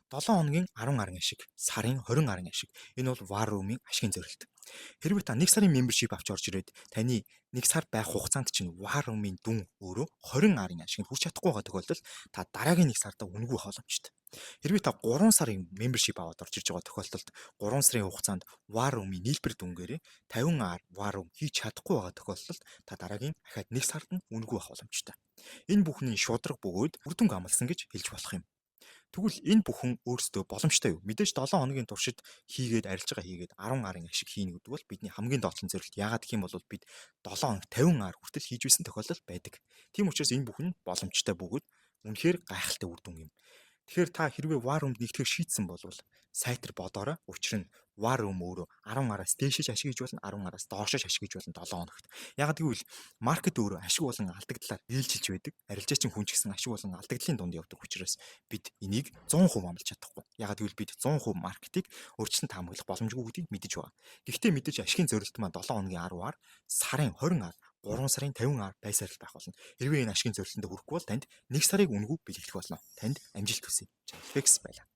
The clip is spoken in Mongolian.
7 хоногийн 10 ашиг, сарын 20 ашиг. Энэ бол War Room-ийн ашигын зорилт. Хэрвээ та 1 сарын membership авч орж ирээд таны 1 сар байх хугацаанд чинь War Room-ийн дүн өөрөө 20 ашиг хүрч чадахгүй байгаа тохиолдолд та дараагийн 1 сарда үнэгүй байх боломжтой. Хэрвээ та 3 сарын membership аваад орж ирж байгаа тохиолдолд 3 сарын хугацаанд War Room-ийн нийлбэр дүнгээрээ 50 War Room хийж чадахгүй байгаа тохиолдолд та дараагийн дахиад 1 сард нь үнэгүй байх боломжтой. Энэ бүхний шударга бөгөөд үр дүнг амласан гэж хэлж болох юм. Тэгвэл энэ бүхэн өөрсдөө боломжтой юу? Мэдээж 7 хоногийн туршид хийгээд арилжгаа хийгээд 10 ашиг хийнэ гэдэг бол бидний хамгийн доотлон зорилт. Яагаад гэх юм бол бид 7 хоног 50 хүртэл хийж байсан тохиолдол байдаг. Тийм учраас энэ бүхэн боломжтой бөгөөд үнэхээр гайхалтай үр дүн юм. Тэгэхээр та хэрвээ War Room-д нэгтгэх шийдсэн бол сайтар бодоорой. Учир нь War Room өөрөө 10 дээшиж ашиг хийж болно, 10 доошож ашиг хийж болно 7 хоногт. Яг гэвэл маркет өөрөө ашиг болон алдагдлаар ээлжилж байдаг. Арилжаачин хүн ч гэсэн ашиг болон алдагдлын дунд явдаг учраас бид энийг 100% амлаж чадахгүй. Яг гэвэл бид 100% маркетыг өөрчлөлт хамгаалах боломжгүй гэдгийг мэдэж байгаа. Гэхдээ мэдээж ашигын зорилт маань 7 хоногийн 10-аар, сарын 20-аар 3 сарын 50 байсаар байх болно. Хэрвээ энэ ашигын зорилтонд хүрэхгүй бол танд 1 сарыг үнэгүй бэлгэлэх болно. Танд амжилт хүсье. Fix байла.